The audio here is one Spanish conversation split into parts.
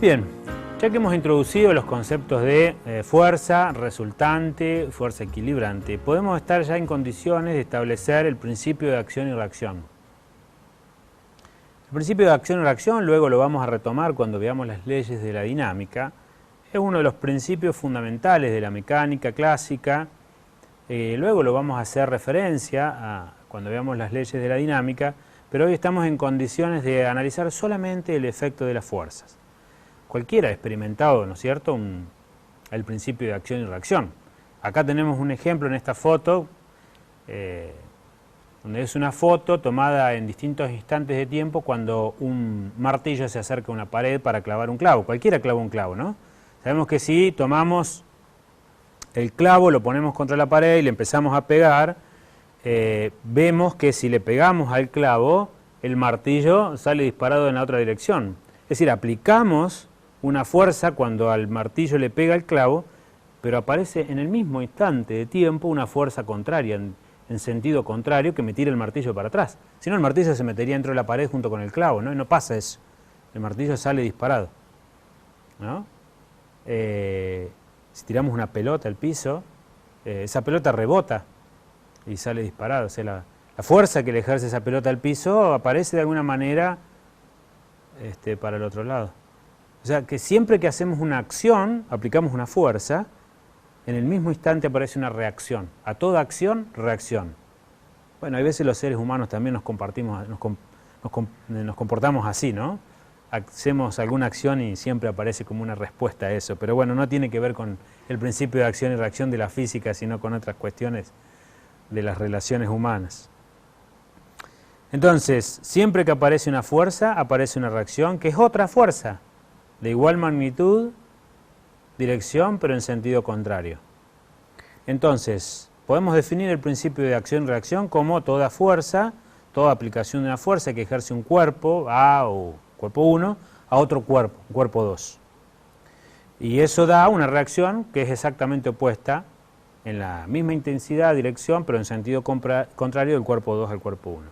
Bien, ya que hemos introducido los conceptos de fuerza resultante, fuerza equilibrante, podemos estar ya en condiciones de establecer el principio de acción y reacción. El principio de acción y reacción, luego lo vamos a retomar cuando veamos las leyes de la dinámica, es uno de los principios fundamentales de la mecánica clásica. Luego lo vamos a hacer referencia cuando veamos las leyes de la dinámica, pero hoy estamos en condiciones de analizar solamente el efecto de las fuerzas. Cualquiera ha experimentado, ¿no es cierto?, el principio de acción y reacción. Acá tenemos un ejemplo en esta foto, donde es una foto tomada en distintos instantes de tiempo cuando un martillo se acerca a una pared para clavar un clavo. Cualquiera clava un clavo, ¿no? Sabemos que si tomamos el clavo, lo ponemos contra la pared y le empezamos a pegar, vemos que si le pegamos al clavo, el martillo sale disparado en la otra dirección. Es decir, aplicamos una fuerza cuando al martillo le pega el clavo, pero aparece en el mismo instante de tiempo una fuerza contraria, en sentido contrario, que me tira el martillo para atrás. Si no, el martillo se metería dentro de la pared junto con el clavo, ¿no? Y no pasa eso. El martillo sale disparado, ¿no? Si tiramos una pelota al piso, esa pelota rebota y sale disparado. O sea, la fuerza que le ejerce esa pelota al piso aparece de alguna manera para el otro lado. O sea, que siempre que hacemos una acción, aplicamos una fuerza, en el mismo instante aparece una reacción. A toda acción, reacción. Bueno, hay veces los seres humanos también nos comportamos así, ¿no? Hacemos alguna acción y siempre aparece como una respuesta a eso. Pero bueno, no tiene que ver con el principio de acción y reacción de la física, sino con otras cuestiones de las relaciones humanas. Entonces, siempre que aparece una fuerza, aparece una reacción, que es otra fuerza, de igual magnitud, dirección, pero en sentido contrario. Entonces, podemos definir el principio de acción y reacción como toda fuerza, toda aplicación de una fuerza que ejerce un cuerpo, A o cuerpo 1, a otro cuerpo, cuerpo 2. Y eso da una reacción que es exactamente opuesta, en la misma intensidad, dirección, pero en sentido contrario del cuerpo 2 al cuerpo 1.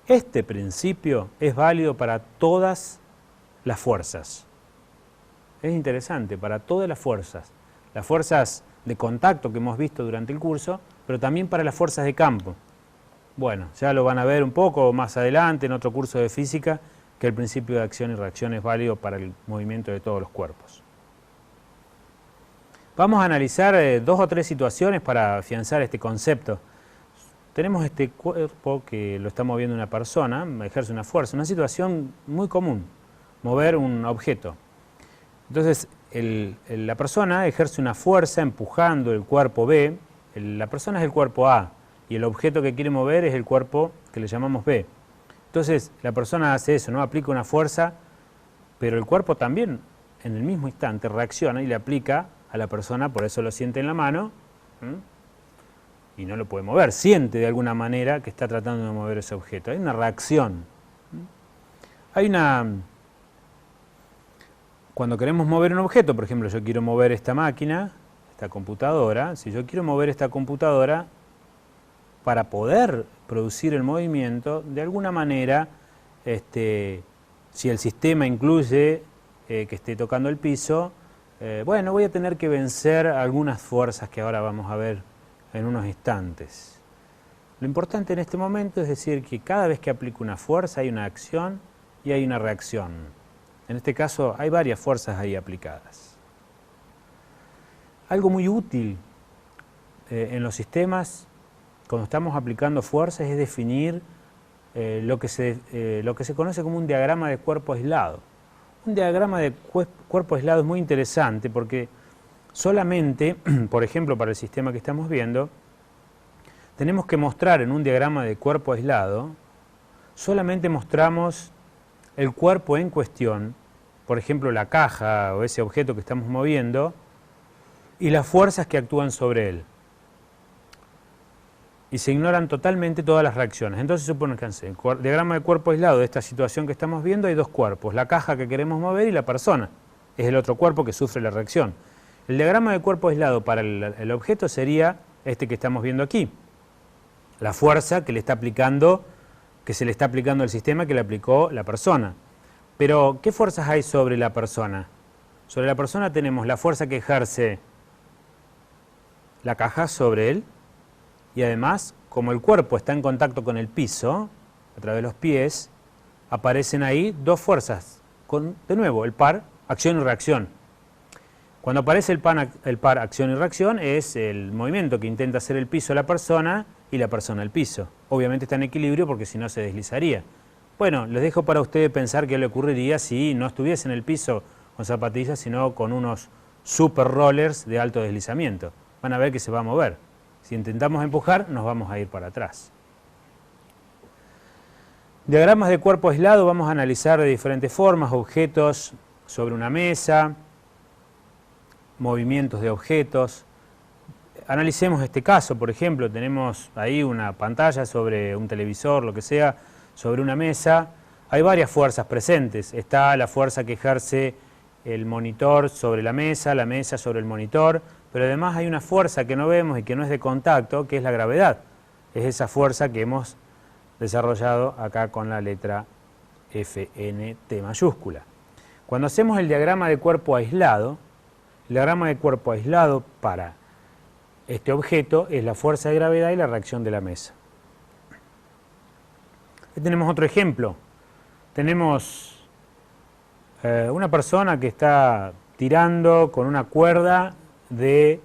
Este principio es válido para todas las fuerzas. Es interesante, para todas las fuerzas de contacto que hemos visto durante el curso, pero también para las fuerzas de campo. Bueno, ya lo van a ver un poco más adelante en otro curso de física, que el principio de acción y reacción es válido para el movimiento de todos los cuerpos. Vamos a analizar 2 o 3 situaciones para afianzar este concepto. Tenemos este cuerpo que lo está moviendo una persona, ejerce una fuerza, una situación muy común, mover un objeto. Entonces, la persona ejerce una fuerza empujando el cuerpo B, la persona es el cuerpo A, y el objeto que quiere mover es el cuerpo que le llamamos B. Entonces, la persona hace eso, ¿no? Aplica una fuerza, pero el cuerpo también, en el mismo instante, reacciona y le aplica a la persona, por eso lo siente en la mano, y no lo puede mover, siente de alguna manera que está tratando de mover ese objeto. Hay una reacción. Cuando queremos mover un objeto, por ejemplo, yo quiero mover esta máquina, esta computadora, si yo quiero mover esta computadora, para poder producir el movimiento, de alguna manera, si el sistema incluye que esté tocando el piso, bueno, voy a tener que vencer algunas fuerzas que ahora vamos a ver en unos instantes. Lo importante en este momento es decir que cada vez que aplico una fuerza hay una acción y hay una reacción. En este caso hay varias fuerzas ahí aplicadas. Algo muy útil en los sistemas, cuando estamos aplicando fuerzas, es definir lo que se conoce como un diagrama de cuerpo aislado. Un diagrama de cuerpo aislado es muy interesante porque solamente, por ejemplo, para el sistema que estamos viendo, tenemos que mostrar en un diagrama de cuerpo aislado, solamente mostramos el cuerpo en cuestión, por ejemplo, la caja o ese objeto que estamos moviendo, y las fuerzas que actúan sobre él. Y se ignoran totalmente todas las reacciones. Entonces supone que en el diagrama de cuerpo aislado de esta situación que estamos viendo hay 2 cuerpos, la caja que queremos mover y la persona. Es el otro cuerpo que sufre la reacción. El diagrama de cuerpo aislado para el objeto sería este que estamos viendo aquí. La fuerza que se le está aplicando al sistema que le aplicó la persona. Pero, ¿qué fuerzas hay sobre la persona? Sobre la persona tenemos la fuerza que ejerce la caja sobre él, y además, como el cuerpo está en contacto con el piso, a través de los pies, aparecen ahí dos fuerzas, con, de nuevo, el par, acción y reacción. Cuando aparece el par acción y reacción es el movimiento que intenta hacer el piso la persona y la persona el piso. Obviamente está en equilibrio porque si no se deslizaría. Bueno, les dejo para ustedes pensar qué le ocurriría si no estuviese en el piso con zapatillas, sino con unos super rollers de alto deslizamiento. Van a ver que se va a mover. Si intentamos empujar, nos vamos a ir para atrás. Diagramas de cuerpo aislado vamos a analizar de diferentes formas, objetos sobre una mesa, movimientos de objetos. Analicemos este caso, por ejemplo, tenemos ahí una pantalla sobre un televisor, lo que sea, sobre una mesa. Hay varias fuerzas presentes. Está la fuerza que ejerce el monitor sobre la mesa sobre el monitor, pero además hay una fuerza que no vemos y que no es de contacto, que es la gravedad. Es esa fuerza que hemos desarrollado acá con la letra FNT mayúscula. Cuando hacemos el diagrama de cuerpo aislado, el diagrama de cuerpo aislado para este objeto es la fuerza de gravedad y la reacción de la mesa. Aquí tenemos otro ejemplo. Tenemos una persona que está tirando con una cuerda de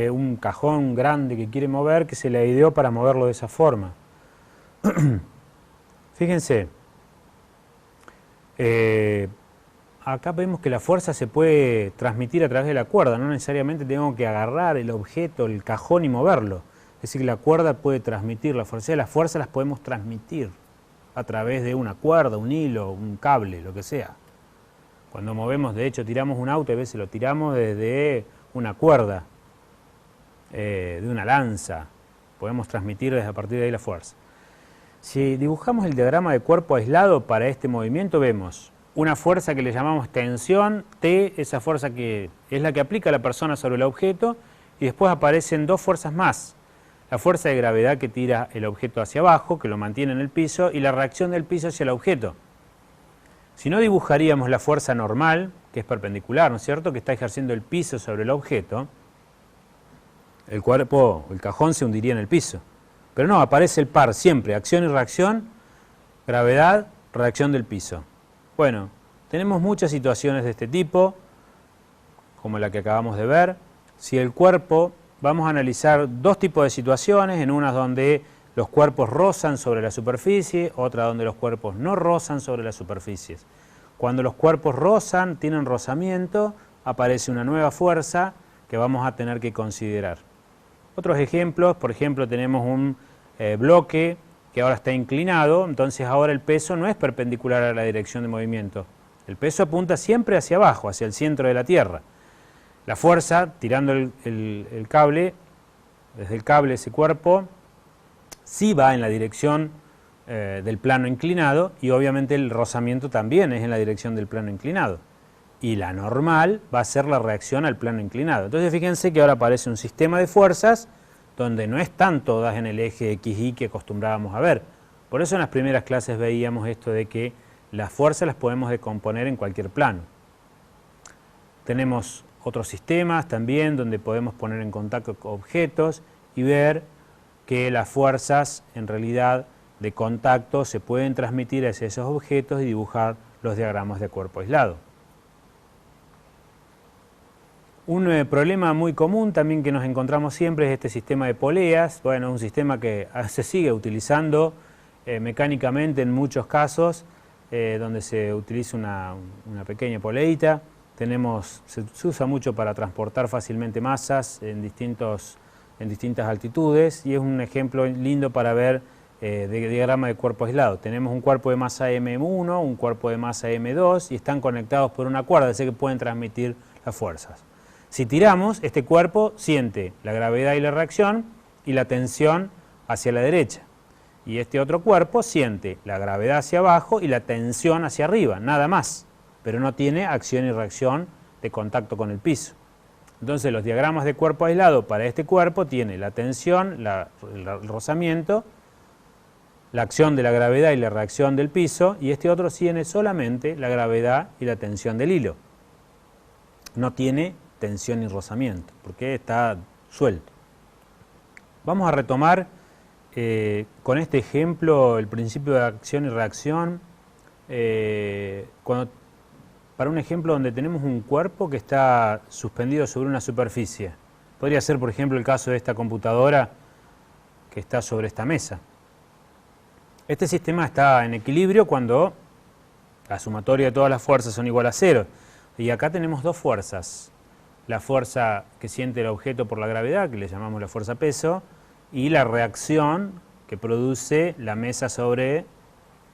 un cajón grande que quiere mover, que se le ideó para moverlo de esa forma. Fíjense, acá vemos que la fuerza se puede transmitir a través de la cuerda, no necesariamente tengo que agarrar el objeto, el cajón y moverlo. Es decir, que la cuerda puede transmitir la fuerza, las fuerzas las podemos transmitir a través de una cuerda, un hilo, un cable, lo que sea. Cuando movemos, de hecho, tiramos un auto, a veces lo tiramos desde una cuerda, de una lanza. Podemos transmitir desde a partir de ahí la fuerza. Si dibujamos el diagrama de cuerpo aislado para este movimiento, vemos una fuerza que le llamamos tensión, T, esa fuerza que es la que aplica la persona sobre el objeto, y después aparecen dos fuerzas más. La fuerza de gravedad que tira el objeto hacia abajo, que lo mantiene en el piso, y la reacción del piso hacia el objeto. Si no dibujaríamos la fuerza normal, que es perpendicular, ¿no es cierto?, que está ejerciendo el piso sobre el objeto, el cuerpo, el cajón se hundiría en el piso. Pero no, aparece el par siempre, acción y reacción, gravedad, reacción del piso. Bueno, tenemos muchas situaciones de este tipo, como la que acabamos de ver. Si el cuerpo, vamos a analizar dos tipos de situaciones, en unas donde los cuerpos rozan sobre la superficie, otra donde los cuerpos no rozan sobre las superficies. Cuando los cuerpos rozan, tienen rozamiento, aparece una nueva fuerza que vamos a tener que considerar. Otros ejemplos, por ejemplo, tenemos un bloque que ahora está inclinado, entonces ahora el peso no es perpendicular a la dirección de movimiento. El peso apunta siempre hacia abajo, hacia el centro de la Tierra. La fuerza, tirando el cable, desde el cable ese cuerpo, sí va en la dirección del plano inclinado y obviamente el rozamiento también es en la dirección del plano inclinado. Y la normal va a ser la reacción al plano inclinado. Entonces fíjense que ahora aparece un sistema de fuerzas donde no están todas en el eje XY que acostumbrábamos a ver. Por eso en las primeras clases veíamos esto de que las fuerzas las podemos decomponer en cualquier plano. Tenemos otros sistemas también donde podemos poner en contacto objetos y ver que las fuerzas en realidad de contacto se pueden transmitir hacia esos objetos y dibujar los diagramas de cuerpo aislado. Un problema muy común también que nos encontramos siempre es este sistema de poleas. Bueno, es un sistema que se sigue utilizando mecánicamente en muchos casos, donde se utiliza una pequeña poleita. Se usa mucho para transportar fácilmente masas en distintas altitudes y es un ejemplo lindo para ver de diagrama de cuerpo aislado. Tenemos un cuerpo de masa M1, un cuerpo de masa M2 y están conectados por una cuerda, así que pueden transmitir las fuerzas. Si tiramos, este cuerpo siente la gravedad y la reacción y la tensión hacia la derecha. Y este otro cuerpo siente la gravedad hacia abajo y la tensión hacia arriba, nada más. Pero no tiene acción y reacción de contacto con el piso. Entonces los diagramas de cuerpo aislado para este cuerpo tiene la tensión, el rozamiento la acción de la gravedad y la reacción del piso, y este otro tiene solamente la gravedad y la tensión del hilo. No tiene tensión y rozamiento, porque está suelto. Vamos a retomar con este ejemplo el principio de acción y reacción, para un ejemplo donde tenemos un cuerpo que está suspendido sobre una superficie. Podría ser, por ejemplo, el caso de esta computadora que está sobre esta mesa. Este sistema está en equilibrio cuando la sumatoria de todas las fuerzas son igual a cero. Y acá tenemos dos fuerzas. La fuerza que siente el objeto por la gravedad, que le llamamos la fuerza peso, y la reacción que produce la mesa sobre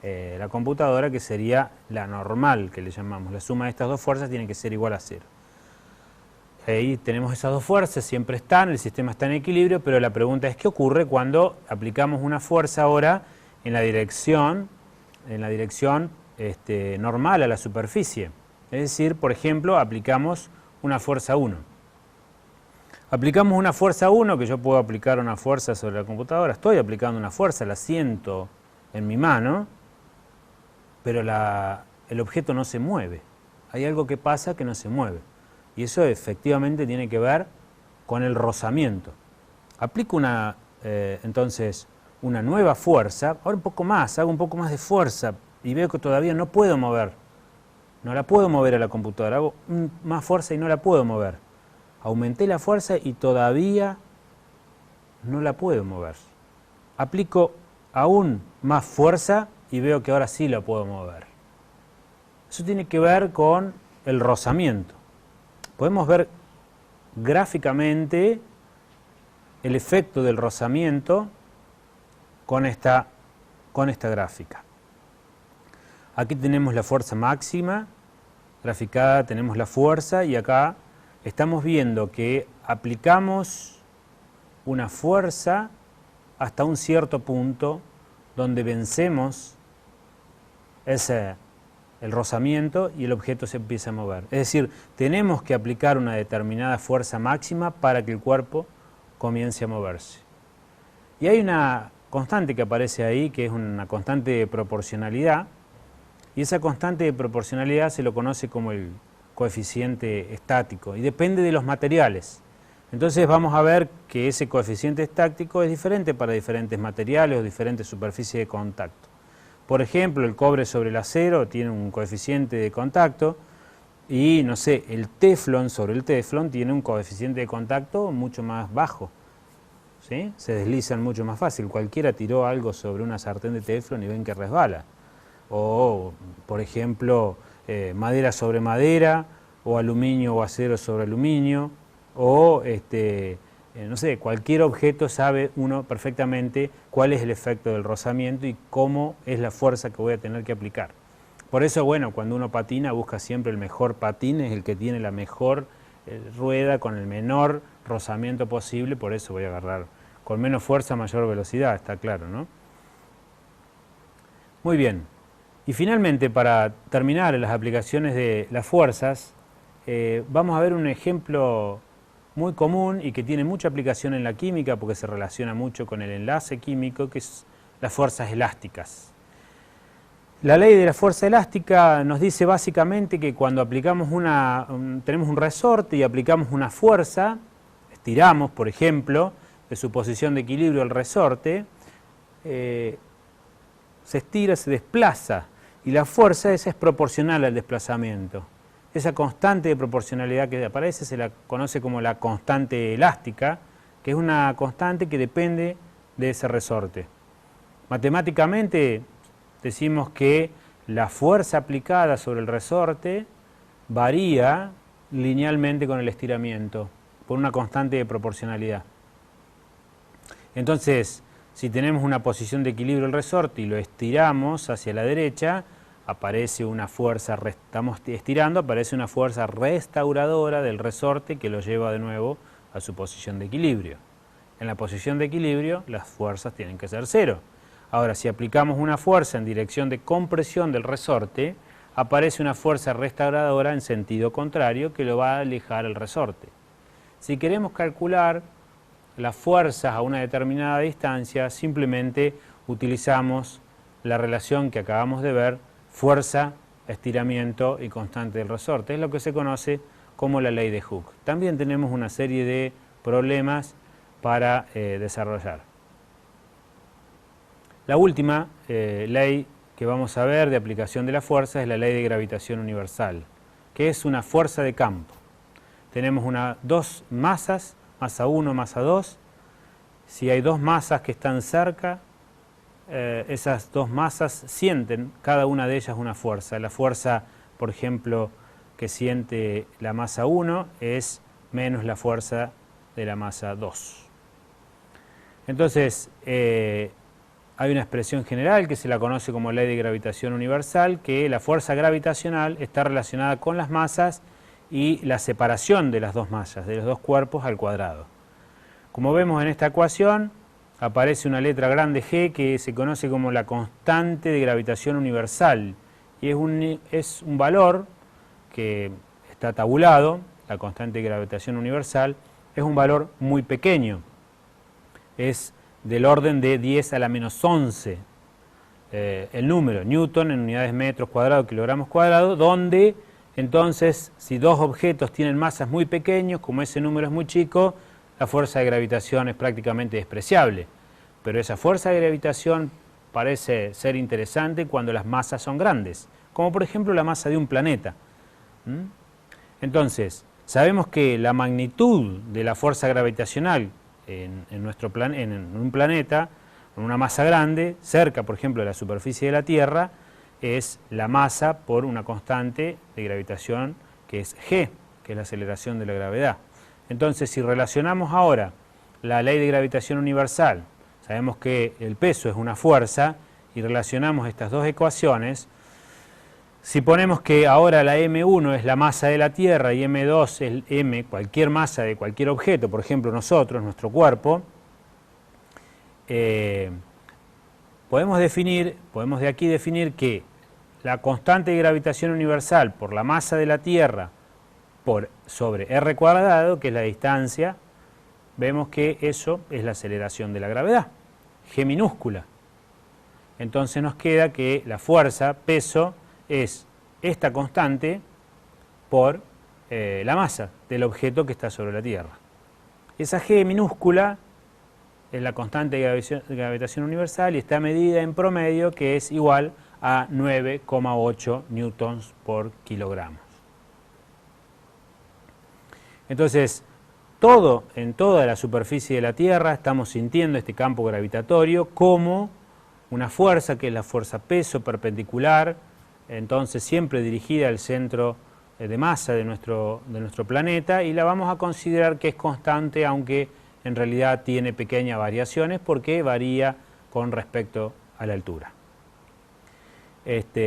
la computadora, que sería la normal, que le llamamos. La suma de estas dos fuerzas tiene que ser igual a cero. Ahí tenemos esas dos fuerzas, siempre están, el sistema está en equilibrio, pero la pregunta es ¿qué ocurre cuando aplicamos una fuerza ahora en la dirección normal a la superficie? Es decir, por ejemplo, aplicamos una fuerza 1. Aplicamos una fuerza 1, que yo puedo aplicar una fuerza sobre la computadora, estoy aplicando una fuerza, la siento en mi mano, pero el objeto no se mueve. Hay algo que pasa que no se mueve. Y eso efectivamente tiene que ver con el rozamiento. Aplico entonces una nueva fuerza, ahora un poco más, hago un poco más de fuerza y veo que todavía no puedo mover. No la puedo mover a la computadora, hago más fuerza y no la puedo mover. Aumenté la fuerza y todavía no la puedo mover. Aplico aún más fuerza y veo que ahora sí la puedo mover. Eso tiene que ver con el rozamiento. Podemos ver gráficamente el efecto del rozamiento con esta gráfica. Aquí tenemos la fuerza máxima, graficada tenemos la fuerza, y acá estamos viendo que aplicamos una fuerza hasta un cierto punto donde vencemos el rozamiento y el objeto se empieza a mover. Es decir, tenemos que aplicar una determinada fuerza máxima para que el cuerpo comience a moverse. Y hay una constante que aparece ahí, que es una constante de proporcionalidad, y esa constante de proporcionalidad se lo conoce como el coeficiente estático, y depende de los materiales. Entonces vamos a ver que ese coeficiente estático es diferente para diferentes materiales o diferentes superficies de contacto. Por ejemplo, el cobre sobre el acero tiene un coeficiente de contacto y, no sé, el teflón sobre el teflón tiene un coeficiente de contacto mucho más bajo, ¿sí? Se deslizan mucho más fácil. Cualquiera tiró algo sobre una sartén de teflón y ven que resbala. O, por ejemplo, madera sobre madera, o aluminio o acero sobre aluminio, o no sé, cualquier objeto sabe uno perfectamente cuál es el efecto del rozamiento y cómo es la fuerza que voy a tener que aplicar. Por eso, bueno, cuando uno patina busca siempre el mejor patín, es el que tiene la mejor rueda con el menor rozamiento posible, por eso voy a agarrar con menos fuerza, mayor velocidad, está claro, ¿no? Muy bien. Y finalmente, para terminar las aplicaciones de las fuerzas, vamos a ver un ejemplo muy común y que tiene mucha aplicación en la química porque se relaciona mucho con el enlace químico, que es las fuerzas elásticas. La ley de la fuerza elástica nos dice básicamente que cuando aplicamos tenemos un resorte y aplicamos una fuerza, estiramos, por ejemplo, de su posición de equilibrio el resorte, se estira, se desplaza, y la fuerza esa es proporcional al desplazamiento. Esa constante de proporcionalidad que aparece se la conoce como la constante elástica, que es una constante que depende de ese resorte. Matemáticamente decimos que la fuerza aplicada sobre el resorte varía linealmente con el estiramiento, por una constante de proporcionalidad. Entonces, si tenemos una posición de equilibrio del resorte y lo estiramos hacia la derecha, aparece una fuerza, estamos estirando, aparece una fuerza restauradora del resorte que lo lleva de nuevo a su posición de equilibrio. En la posición de equilibrio las fuerzas tienen que ser cero. Ahora, si aplicamos una fuerza en dirección de compresión del resorte, aparece una fuerza restauradora en sentido contrario que lo va a alejar el resorte. Si queremos calcular las fuerzas a una determinada distancia, simplemente utilizamos la relación que acabamos de ver, fuerza, estiramiento y constante del resorte. Es lo que se conoce como la ley de Hooke. También tenemos una serie de problemas para desarrollar. La última ley que vamos a ver de aplicación de la fuerza es la ley de gravitación universal, que es una fuerza de campo. Tenemos dos masas, masa 1, masa 2. Si hay dos masas que están cerca, esas dos masas sienten cada una de ellas una fuerza. La fuerza, por ejemplo, que siente la masa 1 es menos la fuerza de la masa 2. Entonces, hay una expresión general que se la conoce como ley de gravitación universal, que la fuerza gravitacional está relacionada con las masas y la separación de las dos masas, de los dos cuerpos al cuadrado. Como vemos en esta ecuación, aparece una letra grande G que se conoce como la constante de gravitación universal, y es un valor que está tabulado. La constante de gravitación universal es un valor muy pequeño, es del orden de 10 a la menos 11 el número, Newton en unidades metros cuadrados, kilogramos cuadrados, donde entonces si dos objetos tienen masas muy pequeños, como ese número es muy chico, la fuerza de gravitación es prácticamente despreciable. Pero esa fuerza de gravitación parece ser interesante cuando las masas son grandes, como por ejemplo la masa de un planeta. Entonces, sabemos que la magnitud de la fuerza gravitacional en un planeta, con una masa grande, cerca por ejemplo de la superficie de la Tierra, es la masa por una constante de gravitación que es G, que es la aceleración de la gravedad. Entonces, si relacionamos ahora la ley de gravitación universal, sabemos que el peso es una fuerza, y relacionamos estas dos ecuaciones, si ponemos que ahora la M1 es la masa de la Tierra y M2 es M, cualquier masa de cualquier objeto, por ejemplo nosotros, nuestro cuerpo, podemos de aquí definir que la constante de gravitación universal por la masa de la Tierra sobre r cuadrado, que es la distancia, vemos que eso es la aceleración de la gravedad, G minúscula. Entonces nos queda que la fuerza, peso, es esta constante por la masa del objeto que está sobre la Tierra. Esa G minúscula es la constante de gravitación universal y está medida en promedio, que es igual a 9,8 newtons por kilogramos. Entonces, en toda la superficie de la Tierra estamos sintiendo este campo gravitatorio como una fuerza, que es la fuerza peso perpendicular, entonces siempre dirigida al centro de masa de nuestro planeta, y la vamos a considerar que es constante, aunque en realidad tiene pequeñas variaciones porque varía con respecto a la altura.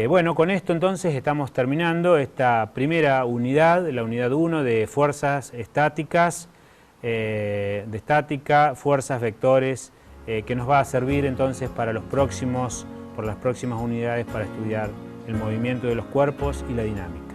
Bueno, con esto entonces estamos terminando esta primera unidad, la unidad 1 de fuerzas estáticas, fuerzas, vectores, que nos va a servir entonces para las próximas unidades para estudiar el movimiento de los cuerpos y la dinámica.